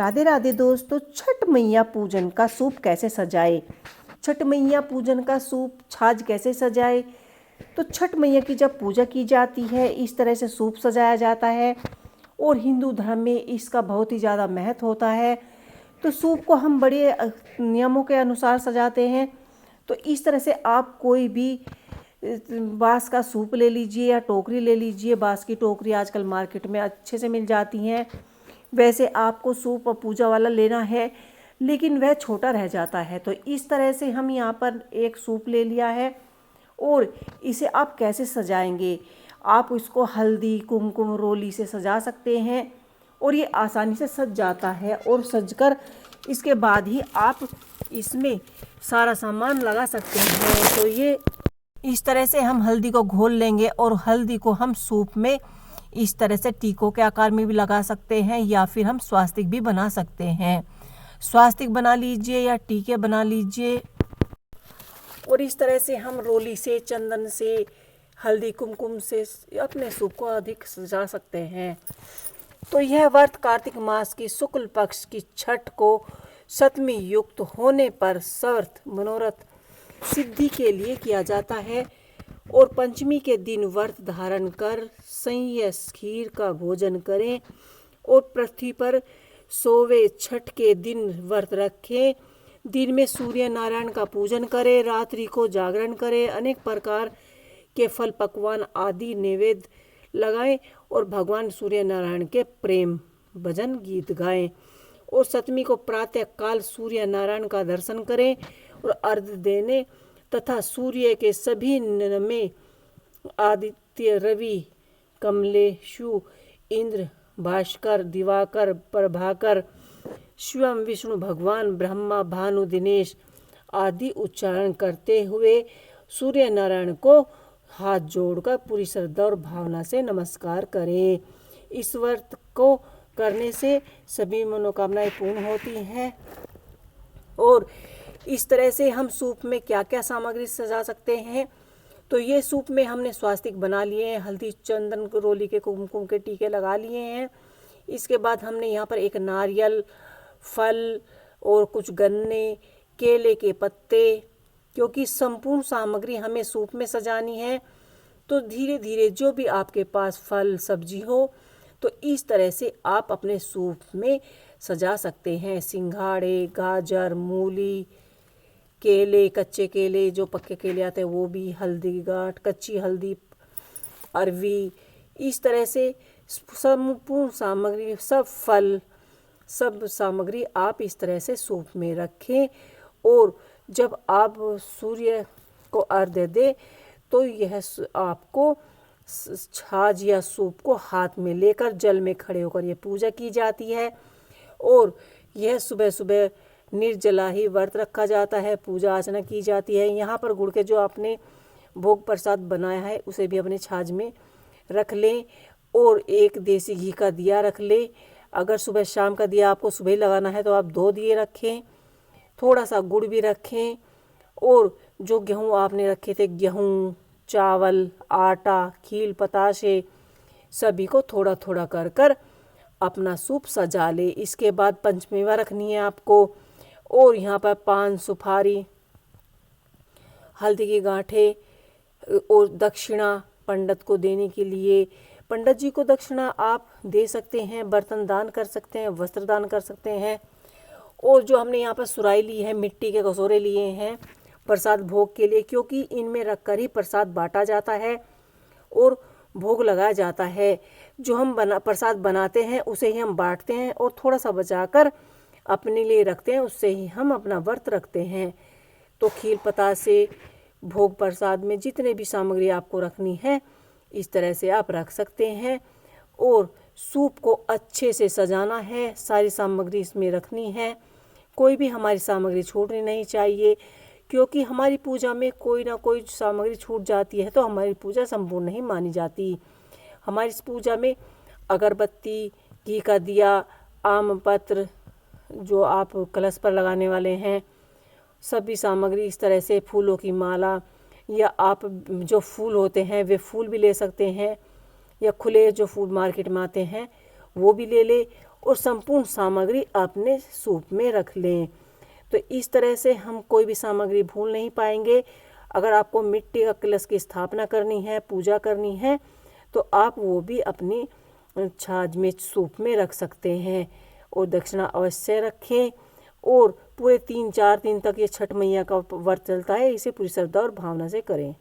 राधे राधे दोस्तों। छठ मैया पूजन का सूप कैसे सजाए, छठ मैया पूजन का सूप छाछ कैसे सजाए। तो छठ मैया की जब पूजा की जाती है इस तरह से सूप सजाया जाता है और हिंदू धर्म में इसका बहुत ही ज़्यादा महत्व होता है। तो सूप को हम बड़े नियमों के अनुसार सजाते हैं। तो इस तरह से आप कोई भी बाँस का सूप ले लीजिए या टोकरी ले लीजिए। बाँस की टोकरी आजकल मार्केट में अच्छे से मिल जाती हैं। वैसे आपको सूप पूजा वाला लेना है लेकिन वह छोटा रह जाता है। तो इस तरह से हम यहाँ पर एक सूप ले लिया है और इसे आप कैसे सजाएंगे, आप इसको हल्दी कुमकुम रोली से सजा सकते हैं और ये आसानी से सज जाता है। और सजकर इसके बाद ही आप इसमें सारा सामान लगा सकते हैं। तो ये इस तरह से हम हल्दी को घोल लेंगे और हल्दी को हम सूप में इस तरह से टीकों के आकार में भी लगा सकते हैं या फिर हम स्वास्तिक भी बना सकते हैं। स्वास्तिक बना लीजिए या टीके बना लीजिए। और इस तरह से हम रोली से, चंदन से, हल्दी कुमकुम से अपने सूप को अधिक सजा सकते हैं। तो यह व्रत कार्तिक मास की शुक्ल पक्ष की छठ को सप्तमी युक्त होने पर सर्व मनोरथ सिद्धि के लिए किया जाता है। और पंचमी के दिन व्रत धारण कर संयस खीर का भोजन करें और पृथ्वी पर सोवे। छठ के दिन व्रत रखें। दिन में सूर्य नारायण का पूजन करें, रात्रि को जागरण करें, अनेक प्रकार के फल पकवान आदि नैवेद्य लगाएं और भगवान सूर्य नारायण के प्रेम भजन गीत गाएं। और सप्तमी को प्रातः काल सूर्य नारायण का दर्शन करें और अर्घ्य देने तथा सूर्य के सभी में आदित्य, रवि, कमलेशु, इंद्र, भास्कर, दिवाकर, प्रभाकर, शिवम, विष्णु भगवान, ब्रह्मा, भानु, दिनेश आदि उच्चारण करते हुए सूर्य नारायण को हाथ जोड़कर पूरी श्रद्धा और भावना से नमस्कार करें। इस व्रत को करने से सभी मनोकामनाएं पूर्ण होती हैं। और इस तरह से हम सूप में क्या क्या सामग्री सजा सकते हैं। तो ये सूप में हमने स्वास्तिक बना लिए हैं, हल्दी चंदन रोली के कुमकुम के टीके लगा लिए हैं। इसके बाद हमने यहाँ पर एक नारियल, फल और कुछ गन्ने, केले के पत्ते, क्योंकि संपूर्ण सामग्री हमें सूप में सजानी है। तो धीरे धीरे जो भी आपके पास फल सब्जी हो तो इस तरह से आप अपने सूप में सजा सकते हैं। सिंघाड़े, गाजर, मूली, केले, कच्चे केले, जो पक्के केले आते हैं वो भी, हल्दी गांठ, कच्ची हल्दी, अरवी, इस तरह से संपूर्ण सामग्री, सब फल, सब सामग्री आप इस तरह से सूप में रखें। और जब आप सूर्य को अर्घ्य दें तो यह आपको छाछ या सूप को हाथ में लेकर जल में खड़े होकर ये पूजा की जाती है। और यह सुबह सुबह निर्जला ही व्रत रखा जाता है, पूजा अर्चना की जाती है। यहाँ पर गुड़ के जो आपने भोग प्रसाद बनाया है उसे भी अपने छाछ में रख लें और एक देसी घी का दिया रख लें। अगर सुबह शाम का दिया आपको सुबह ही लगाना है तो आप 2 दिए रखें, थोड़ा सा गुड़ भी रखें। और जो गेहूँ आपने रखे थे, गेहूँ, चावल, आटा, खील, पताशे, सभी को थोड़ा थोड़ा कर कर अपना सूप सजा ले। इसके बाद पंचमेवा रखनी है आपको और यहाँ पर पान, सुपारी, हल्दी की गांठें और दक्षिणा पंडित को देने के लिए। पंडित जी को दक्षिणा आप दे सकते हैं, बर्तन दान कर सकते हैं, वस्त्र दान कर सकते हैं। और जो हमने यहाँ पर सुराई ली है, मिट्टी के कटोरे लिए हैं प्रसाद भोग के लिए, क्योंकि इनमें रखकर ही प्रसाद बांटा जाता है और भोग लगाया जाता है। जो हम प्रसाद बनाते हैं उसे ही हम बांटते हैं और थोड़ा सा बचाकर अपने लिए रखते हैं, उससे ही हम अपना व्रत रखते हैं। तो खील पतासे भोग प्रसाद में जितने भी सामग्री आपको रखनी है इस तरह से आप रख सकते हैं। और सूप को अच्छे से सजाना है, सारी सामग्री इसमें रखनी है, कोई भी हमारी सामग्री छूटनी नहीं चाहिए। क्योंकि हमारी पूजा में कोई ना कोई सामग्री छूट जाती है तो हमारी पूजा संपूर्ण नहीं मानी जाती। हमारी इस पूजा में अगरबत्ती, घी का दिया, आम पत्र जो आप कलश पर लगाने वाले हैं, सभी सामग्री इस तरह से, फूलों की माला, या आप जो फूल होते हैं वे फूल भी ले सकते हैं या खुले जो फूल मार्केट में आते हैं वो भी ले ले। और संपूर्ण सामग्री अपने सूप में रख लें। तो इस तरह से हम कोई भी सामग्री भूल नहीं पाएंगे। अगर आपको मिट्टी का कलश की स्थापना करनी है, पूजा करनी है, तो आप वो भी अपनी छाछ में, सूप में रख सकते हैं। और दक्षिणा अवश्य रखें। और पूरे 3-4 दिन तक ये छठ मैया का व्रत चलता है, इसे पूरी श्रद्धा और भावना से करें।